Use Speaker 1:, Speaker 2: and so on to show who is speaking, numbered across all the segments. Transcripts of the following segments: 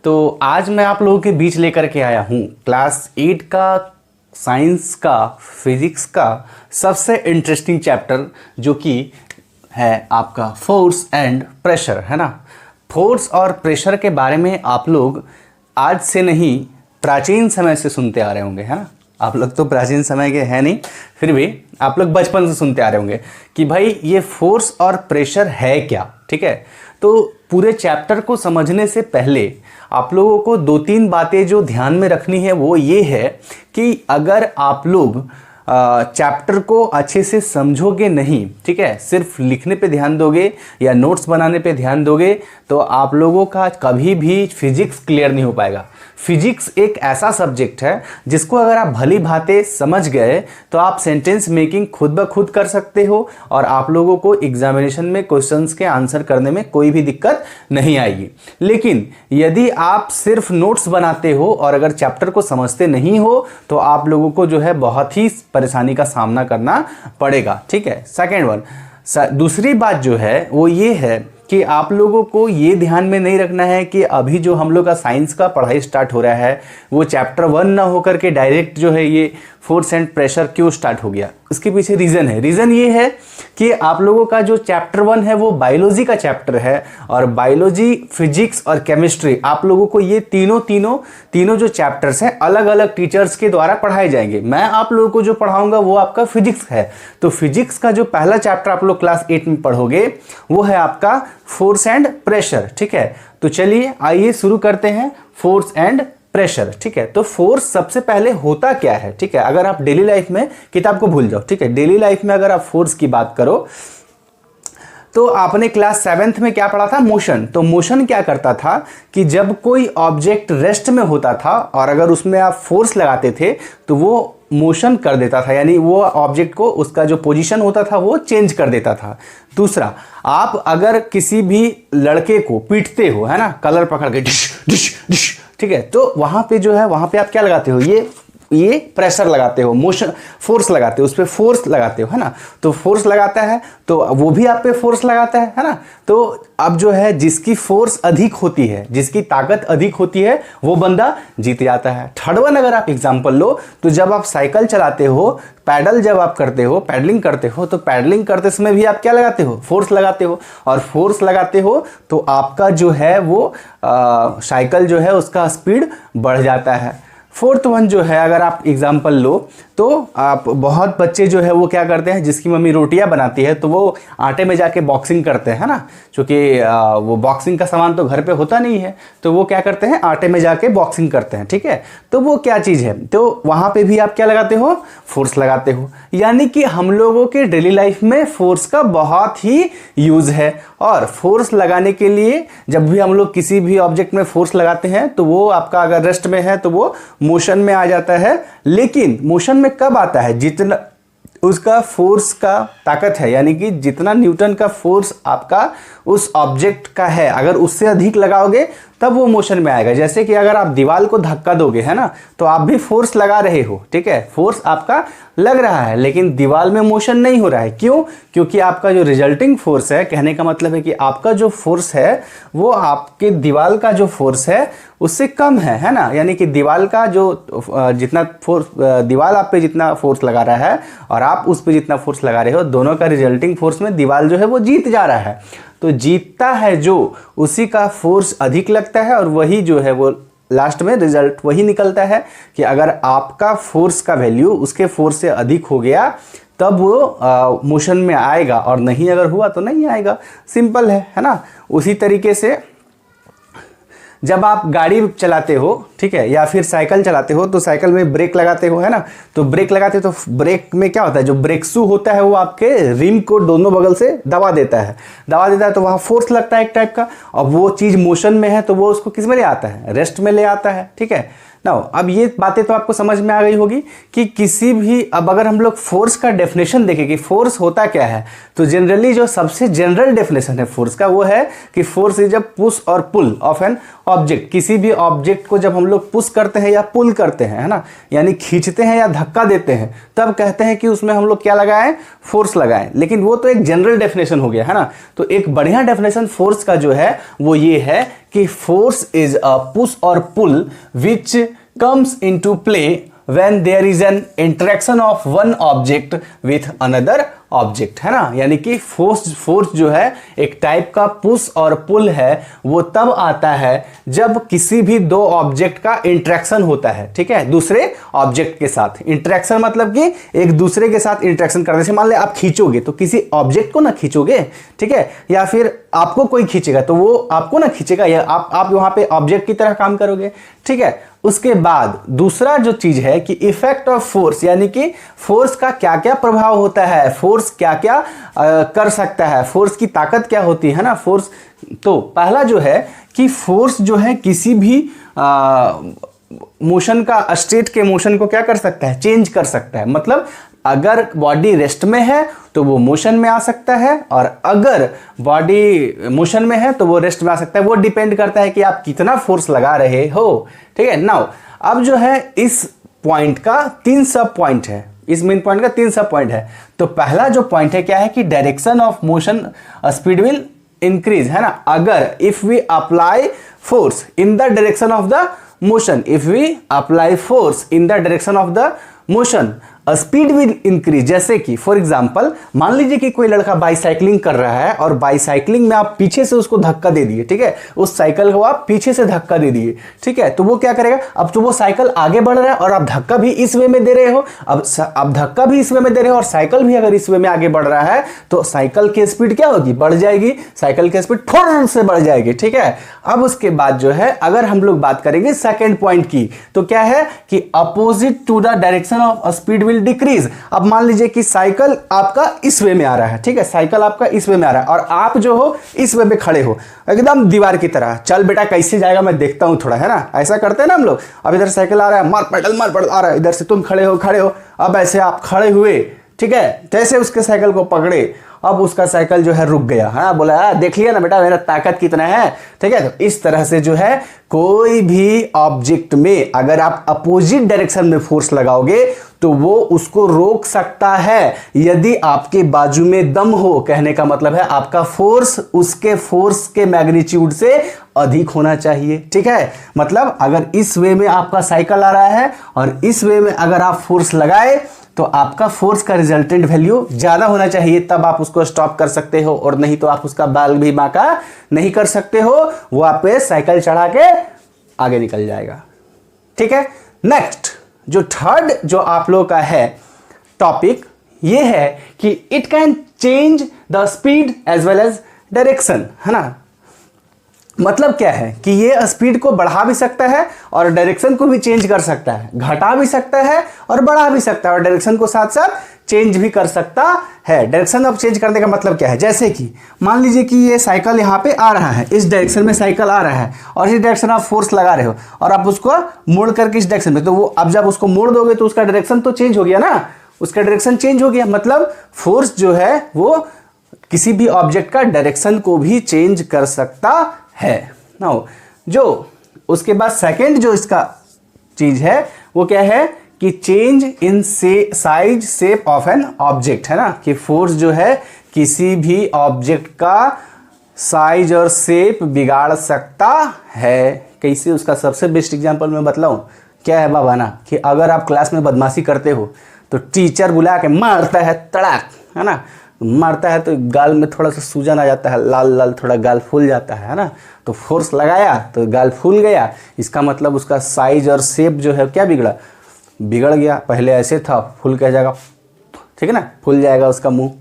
Speaker 1: तो आज मैं आप लोगों के बीच लेकर के आया हूँ क्लास 8 का साइंस का फिजिक्स का सबसे इंटरेस्टिंग चैप्टर जो कि है आपका फोर्स एंड प्रेशर, है ना। फोर्स और प्रेशर के बारे में आप लोग आज से नहीं प्राचीन समय से सुनते आ रहे होंगे, है ना। आप लोग तो प्राचीन समय के हैं नहीं, फिर भी आप लोग बचपन से सुनते आ रहे होंगे कि भाई ये फोर्स और प्रेशर है क्या, ठीक है। तो पूरे चैप्टर को समझने से पहले आप लोगों को दो तीन बातें जो ध्यान में रखनी है वो ये है कि अगर आप लोग चैप्टर को अच्छे से समझोगे नहीं, ठीक है, सिर्फ लिखने पे ध्यान दोगे या नोट्स बनाने पे ध्यान दोगे तो आप लोगों का कभी भी फिजिक्स क्लियर नहीं हो पाएगा। फिजिक्स एक ऐसा सब्जेक्ट है जिसको अगर आप भली भांति समझ गए तो आप सेंटेंस मेकिंग खुद ब खुद कर सकते हो और आप लोगों को एग्जामिनेशन में क्वेश्चंस के आंसर करने में कोई भी दिक्कत नहीं आएगी। लेकिन यदि आप सिर्फ नोट्स बनाते हो और अगर चैप्टर को समझते नहीं हो तो आप लोगों को जो है बहुत ही परेशानी का सामना करना पड़ेगा, ठीक है। सेकेंड वन, दूसरी बात जो है वो ये है कि आप लोगों को ये ध्यान में नहीं रखना है कि अभी जो हम लोग का साइंस का पढ़ाई स्टार्ट हो रहा है वो चैप्टर 1 ना होकर के डायरेक्ट जो है ये फोर्स एंड प्रेशर क्यों स्टार्ट हो गया। इसके पीछे रीज़न है। रीज़न ये है कि आप लोगों का जो चैप्टर 1 है वो बायोलॉजी का चैप्टर है और बायोलॉजी, फिजिक्स और केमिस्ट्री आप लोगों को ये तीनों जो चैप्टर्स हैं अलग अलग टीचर्स के द्वारा पढ़ाए जाएंगे। मैं आप लोगों को जो पढ़ाऊंगा वो आपका फिजिक्स है। तो फिजिक्स का जो पहला चैप्टर आप लोग क्लास 8 में पढ़ोगे वो है आपका फोर्स एंड प्रेशर, ठीक है। तो चलिए आइए शुरू करते हैं फोर्स एंड प्रेशर, ठीक है। तो फोर्स सबसे पहले होता क्या है, ठीक है। अगर आप डेली लाइफ में किताब को भूल जाओ, ठीक है, डेली लाइफ में अगर आप फोर्स की बात करो तो आपने क्लास 7th में क्या पढ़ा था, मोशन। तो मोशन क्या करता था कि जब कोई ऑब्जेक्ट रेस्ट में होता था और अगर उसमें आप फोर्स लगाते थे तो वो मोशन कर देता था, यानी वो ऑब्जेक्ट को उसका जो पोजीशन होता था वो चेंज कर देता था। दूसरा, आप अगर किसी भी लड़के को पीटते हो, है ना, कलर पकड़ के डिश डिश डिश, ठीक है, तो वहां पे जो है वहां पे आप क्या लगाते हो, ये प्रेशर लगाते हो, मोशन फोर्स लगाते हो, उस पर फोर्स लगाते हो, है ना। तो फोर्स लगाता है तो वो भी आप पे फोर्स लगाता है ना। तो अब जो है जिसकी फोर्स अधिक होती है, जिसकी ताकत अधिक होती है वो बंदा जीत जाता है। थर्ड वन, अगर आप एग्जांपल लो तो जब आप साइकिल चलाते हो, पैडल जब आप करते हो, पैडलिंग करते हो, तो पैडलिंग करते समय भी आप क्या लगाते हो, फोर्स लगाते हो। और फोर्स लगाते हो तो आपका जो है वो साइकिल जो है उसका स्पीड बढ़ जाता है। फोर्थ वन जो है अगर आप एग्जांपल लो तो आप बहुत बच्चे जो है वो क्या करते हैं, जिसकी मम्मी रोटियां बनाती है तो वो आटे में जाके बॉक्सिंग करते हैं, है ना, क्योंकि वो बॉक्सिंग का सामान तो घर पे होता नहीं है तो वो क्या करते हैं, आटे में जाके बॉक्सिंग करते हैं, ठीक है। तो वो क्या चीज़ है, तो वहाँ पे भी आप क्या लगाते हो, फोर्स लगाते हो। यानी कि हम लोगों के डेली लाइफ में फोर्स का बहुत ही यूज़ है। और फोर्स लगाने के लिए जब भी हम लोग किसी भी ऑब्जेक्ट में फोर्स लगाते हैं तो वो आपका अगर रेस्ट में है तो वो मोशन में आ जाता है। लेकिन मोशन में कब आता है, जितना उसका फोर्स का ताकत है, यानी कि जितना न्यूटन का फोर्स आपका उस ऑब्जेक्ट का है अगर उससे अधिक लगाओगे तब वो मोशन में आएगा। जैसे कि अगर आप दीवार को धक्का दोगे, है ना, तो आप भी फोर्स लगा रहे हो, ठीक है, फोर्स आपका लग रहा है लेकिन दीवार में मोशन नहीं हो रहा है। क्यों? क्योंकि आपका जो रिजल्टिंग फोर्स है, कहने का मतलब है कि आपका जो फोर्स है वो आपके दीवार का जो फोर्स है उससे कम है ना। यानी कि दीवार का जो जितना फोर्स, दीवार आप पे जितना फोर्स लगा रहा है और आप उस पे जितना फोर्स लगा रहे हो, दोनों का रिजल्टिंग फोर्स में दीवार जो है वो जीत जा रहा है। तो जीतता है जो, उसी का फोर्स अधिक लगता है और वही जो है वो लास्ट में रिजल्ट वही निकलता है कि अगर आपका फोर्स का वैल्यू उसके फोर्स से अधिक हो गया तब वो मोशन में आएगा और नहीं अगर हुआ तो नहीं आएगा। सिंपल है ना। उसी तरीके से जब आप गाड़ी चलाते हो, ठीक है, या फिर साइकिल चलाते हो तो साइकिल में ब्रेक लगाते हो, है ना। तो ब्रेक लगाते हो तो ब्रेक में क्या होता है, जो ब्रेक शू होता है वो आपके रिम को दोनों बगल से दबा देता है तो वहाँ फोर्स लगता है एक टाइप का। और वो चीज़ मोशन में है तो वो उसको किस में ले आता है, रेस्ट में ले आता है, ठीक है ना। अब ये बातें तो आपको समझ में आ गई होगी कि किसी भी, अब अगर हम लोग फोर्स का डेफिनेशन देखें कि फोर्स होता क्या है, तो जनरली जो सबसे जनरल डेफिनेशन है फोर्स का वो है कि फोर्स इज अ पुश और पुल ऑफ एन ऑब्जेक्ट। किसी भी ऑब्जेक्ट को जब हम हम लोग पुश करते हैं या पुल करते हैं, है ना, यानी खींचते हैं या धक्का देते हैं, तब कहते हैं कि उसमें हम लोग क्या लगाएं, फोर्स लगाएं। लेकिन वो तो एक जनरल डेफिनेशन हो गया, है ना। तो एक बढ़िया डेफिनेशन फोर्स का जो है वो ये है कि फोर्स इज अ पुश और pull which comes into play when there is an interaction of one object with another object, है ना। यानी कि फोर्स जो है एक टाइप का पुश और पुल है, वो तब आता है जब किसी भी दो ऑब्जेक्ट का इंटरेक्शन होता है, ठीक है, दूसरे ऑब्जेक्ट के साथ। इंटरेक्शन मतलब कि एक दूसरे के साथ इंटरेक्शन करने से, मान ले आप खींचोगे तो किसी ऑब्जेक्ट को ना खींचोगे, ठीक है, या फिर आपको कोई खींचेगा तो वो आपको ना खींचेगा, या आप वहां पे ऑब्जेक्ट की तरह काम करोगे, ठीक है। उसके बाद दूसरा जो चीज है कि इफेक्ट ऑफ फोर्स, यानी कि फोर्स का क्या क्या प्रभाव होता है, फोर्स क्या क्या कर सकता है, फोर्स की ताकत क्या होती है ना, फोर्स। तो पहला जो है कि फोर्स जो है किसी भी मोशन का, स्टेट के मोशन को क्या कर सकता है, चेंज कर सकता है। मतलब अगर बॉडी रेस्ट में है तो वो मोशन में आ सकता है, और अगर बॉडी मोशन में है तो वो रेस्ट में आ सकता है। वो डिपेंड करता है कि आप कितना फोर्स लगा रहे हो, ठीक है। नाउ अब जो है इस पॉइंट का 3 सब पॉइंट है, इस मेन पॉइंट का 3 सब पॉइंट है। तो पहला जो पॉइंट है क्या है कि direction of motion speed will increase, है ना। अगर if we apply force in the direction of the motion, if we apply force in the direction of the motion, speed will increase. जैसे कि फॉर एग्जांपल मान लीजिए कि कोई लड़का बाईसाइक्लिंग कर रहा है और बाईसाइक्लिंग में आप पीछे से उसको धक्का दे दिए, ठीक है, उस साइकिल को आप पीछे से धक्का दे दिए, ठीक है, तो वो क्या करेगा, अब तो वो साइकिल आगे बढ़ रहा है और आप धक्का भी इस वे में दे रहे हो। अब धक्का भी इस वे में दे रहे हो और साइकिल भी अगर इस वे में आगे बढ़ रहा है तो साइकिल की स्पीड क्या होगी, बढ़ जाएगी, साइकिल की स्पीड फौरन से बढ़ जाएगी, ठीक है। अब उसके बाद जो है अगर हम लोग बात करेंगे सेकेंड पॉइंट की, तो क्या है कि opposite to the direction of speed will decrease. अब मान लीजिए कि साइकिल आपका इस वे में आ रहा है, ठीक है, साइकिल आपका इस वे में आ रहा है और आप जो हो इस वे में खड़े हो एकदम दीवार की तरह, चल बेटा कैसे जाएगा मैं देखता हूं थोड़ा, है ना, ऐसा करते हैं ना हम लोग। अब इधर साइकिल आ रहा है, मार पेडल आ रहा है, इधर से तुम खड़े हो। अब ऐसे आप खड़े हुए, ठीक है, जैसे उसके साइकिल को पकड़े, अब उसका साइकिल जो है रुक गया, हाँ, बोला देख लिया ना बेटा मेरा ताकत कितना है, ठीक है। तो इस तरह से जो है कोई भी ऑब्जेक्ट में अगर आप अपोजिट डायरेक्शन में फोर्स लगाओगे तो वो उसको रोक सकता है, यदि आपके बाजू में दम हो। कहने का मतलब है आपका फोर्स उसके फोर्स के मैग्नीट्यूड से अधिक होना चाहिए, ठीक है। मतलब अगर इस वे में आपका साइकिल आ रहा है और इस वे में अगर आप फोर्स लगाए तो आपका फोर्स का रिजल्टेंट वैल्यू ज्यादा होना चाहिए, तब आप उसको स्टॉप कर सकते हो, और नहीं तो आप उसका बाल भी बांका नहीं कर सकते हो, वो आप पे साइकिल चढ़ा के आगे निकल जाएगा, ठीक है। नेक्स्ट जो थर्ड जो आप लोगों का है टॉपिक ये है कि it can change the speed as well as direction, है ना। मतलब क्या है कि ये स्पीड को बढ़ा भी सकता है और डायरेक्शन को भी चेंज कर सकता है, घटा भी सकता है और बढ़ा भी सकता है, और डायरेक्शन को साथ साथ चेंज भी कर सकता है। डायरेक्शन ऑफ चेंज करने का मतलब क्या है, जैसे कि मान लीजिए कि ये साइकिल यहाँ पे आ रहा है, इस डायरेक्शन में साइकिल आ रहा है और इस डायरेक्शन आप फोर्स लगा रहे हो और आप उसको मोड़ करके इस डायरेक्शन में, तो वो अब जब उसको मोड़ दोगे तो उसका डायरेक्शन तो चेंज हो गया ना, उसका डायरेक्शन चेंज हो गया। मतलब फोर्स जो है वो किसी भी ऑब्जेक्ट का डायरेक्शन को भी चेंज कर सकता है। नाउ जो उसके बाद सेकंड जो इसका चीज है वो क्या है कि change in size shape of an object, है ना, कि फोर्स जो है किसी भी ऑब्जेक्ट का साइज और शेप बिगाड़ सकता है। कैसे, उसका सबसे बेस्ट एग्जांपल मैं बतलाऊं क्या है बाबा ना, कि अगर आप क्लास में बदमाशी करते हो तो टीचर बुला के मारता है तड़ाक, है ना, मारता है तो गाल में थोड़ा सा सूजन आ जाता है, लाल लाल थोड़ा गाल फूल जाता है ना, तो फोर्स लगाया तो गाल फूल गया, इसका मतलब उसका साइज और शेप जो है क्या बिगड़ गया। पहले ऐसे था, फूल कह जाएगा, ठीक है ना, फूल जाएगा उसका मुंह।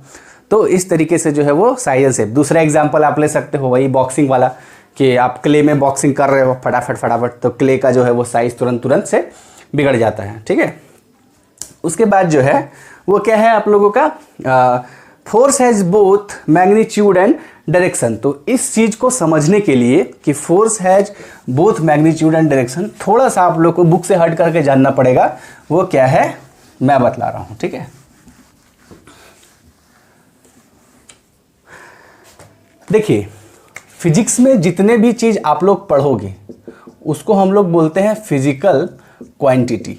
Speaker 1: तो इस तरीके से जो है वो साइज और शेप। दूसरा एग्जाम्पल आप ले सकते हो वही बॉक्सिंग वाला, कि आप क्ले में बॉक्सिंग कर रहे हो फटाफट, तो क्ले का जो है वो साइज तुरंत से बिगड़ जाता है, ठीक है। उसके बाद जो है वो क्या है आप लोगों का force has both magnitude and direction. तो इस चीज को समझने के लिए कि force has both magnitude and direction, थोड़ा सा आप लोग को बुक से हट करके जानना पड़ेगा। वो क्या है मैं बतला रहा हूं, ठीक है। देखिए फिजिक्स में जितने भी चीज आप लोग पढ़ोगे उसको हम लोग बोलते हैं फिजिकल क्वांटिटी।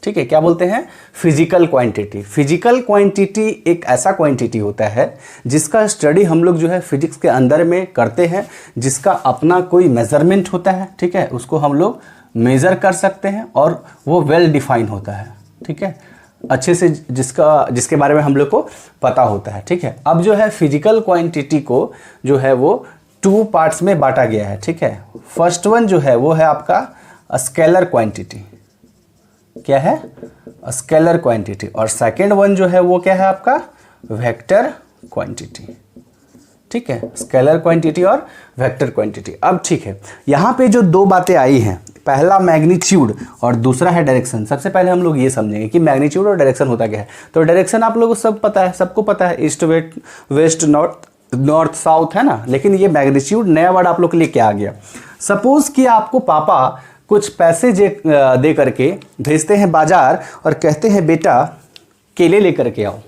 Speaker 1: ठीक है, क्या बोलते हैं? Physical quantity. फिजिकल क्वांटिटी एक ऐसा क्वांटिटी होता है जिसका स्टडी हम लोग जो है फिजिक्स के अंदर में करते हैं, जिसका अपना कोई मेजरमेंट होता है। ठीक है, उसको हम लोग मेज़र कर सकते हैं और वो वेल डिफाइन होता है। ठीक है, अच्छे से जिसके बारे में हम लोग को पता होता है। ठीक है, अब जो है फिजिकल क्वांटिटी को जो है वो 2 पार्ट्स में बांटा गया है। ठीक है, फर्स्ट वन जो है वो है आपका स्केलर क्वांटिटी। क्या है? Scalar quantity. और सेकंड वन जो है वो क्या है आपका? Vector quantity. ठीक है, स्केलर क्वांटिटी और वेक्टर क्वांटिटी। अब ठीक है, यहाँ पे जो 2 बातें आई हैं, पहला मैग्नीट्यूड और दूसरा है डायरेक्शन। सबसे पहले हम लोग ये समझेंगे कि मैग्नीट्यूड और डायरेक्शन होता क्या है। तो डायरेक्शन आप लोगों को सब पता है, सबको पता है, ईस्ट वेस्ट नॉर्थ साउथ, है ना। लेकिन ये मैग्नीट्यूड नया वर्ड आप लोग के लिए क्या आ गया? सपोज कि आपको पापा कुछ पैसे दे करके भेजते हैं बाजार और कहते हैं बेटा केले लेकर के आओ,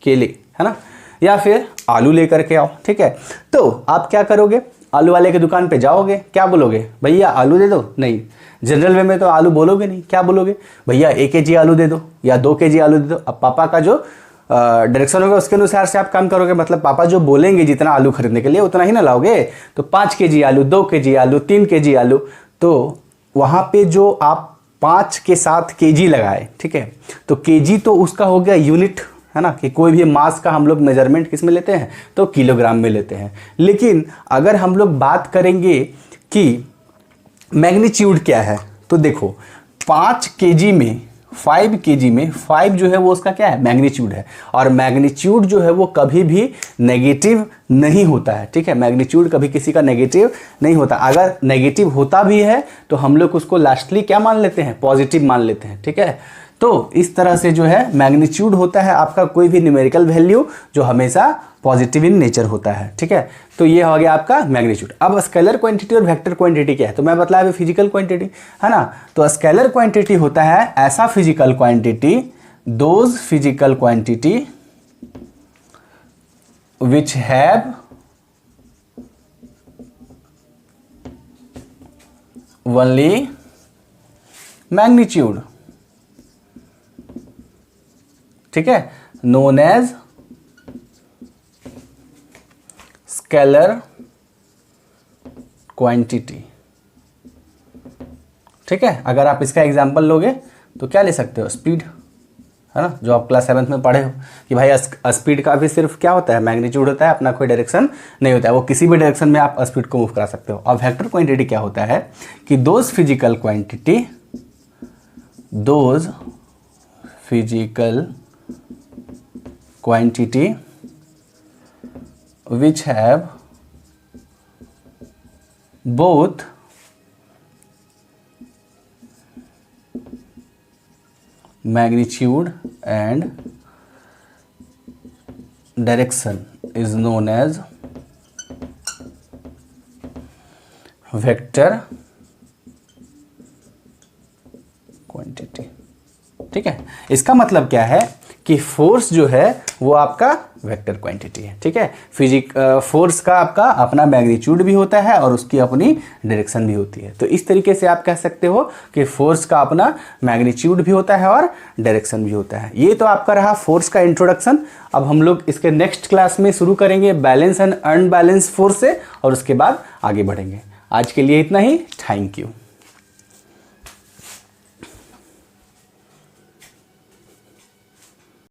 Speaker 1: केले, है ना, या फिर आलू लेकर के आओ। ठीक है, तो आप क्या करोगे? आलू वाले की दुकान पे जाओगे, क्या बोलोगे? भैया आलू दे दो। नहीं, जनरल वे में तो आलू बोलोगे नहीं, क्या बोलोगे? भैया 1 kg आलू दे दो या 2 kg आलू दे दो। अब पापा का जो डायरेक्शन होगा उसके अनुसार से आप काम करोगे। मतलब पापा जो बोलेंगे जितना आलू खरीदने के लिए उतना ही ना लाओगे। तो 5 kg आलू, 2 kg आलू, 3 kg आलू, तो वहाँ पे जो आप 5 के साथ kg लगाए, ठीक है, तो kg तो उसका हो गया यूनिट, है ना, कि कोई भी मास का हम लोग मेजरमेंट किस में लेते हैं? तो किलोग्राम में लेते हैं। लेकिन अगर हम लोग बात करेंगे कि मैग्नीट्यूड क्या है, तो देखो 5 kg में 5 kg में 5 जो है वो उसका क्या है? मैग्नीट्यूड है। और मैग्नीट्यूड जो है वो कभी भी नेगेटिव नहीं होता है। ठीक है, मैग्नीट्यूड कभी किसी का नेगेटिव नहीं होता। अगर नेगेटिव होता भी है तो हम लोग उसको लास्टली क्या मान लेते हैं? पॉजिटिव मान लेते हैं। ठीक है, तो इस तरह से जो है मैग्नीट्यूड होता है आपका कोई भी न्यूमेरिकल वैल्यू जो हमेशा पॉजिटिव इन नेचर होता है। ठीक है, तो ये हो गया आपका मैग्नीट्यूड। अब स्केलर क्वांटिटी और वेक्टर क्वांटिटी क्या है? तो मैं बतलाया अभी फिजिकल क्वांटिटी, है ना। तो स्केलर क्वांटिटी होता है ऐसा physical quantity, those physical quantity which have only magnitude, ठीक है, नोन एज स्केलर क्वांटिटी। ठीक है, अगर आप इसका एग्जांपल लोगे तो क्या ले सकते हो? स्पीड, है ना, जो आप क्लास 7th में पढ़े हो कि भाई स्पीड का भी सिर्फ क्या होता है? मैग्नीट्यूड होता है, अपना कोई डायरेक्शन नहीं होता है, वो किसी भी डायरेक्शन में आप स्पीड को मूव करा सकते हो। अब वेक्टर क्वांटिटी क्या होता है कि those physical quantity which have both magnitude and direction is known as vector quantity। ठीक है, इसका मतलब क्या है कि फोर्स जो है वो आपका वेक्टर क्वांटिटी है। ठीक है, फोर्स का आपका अपना मैग्नीट्यूड भी होता है और उसकी अपनी डायरेक्शन भी होती है। तो इस तरीके से आप कह सकते हो कि फोर्स का अपना मैग्नीट्यूड भी होता है और डायरेक्शन भी होता है। ये तो आपका रहा फोर्स का इंट्रोडक्शन। अब हम लोग इसके नेक्स्ट क्लास में शुरू करेंगे बैलेंस एंड अनबैलेंस फोर्स से, और उसके बाद आगे बढ़ेंगे। आज के लिए इतना ही। Thank you.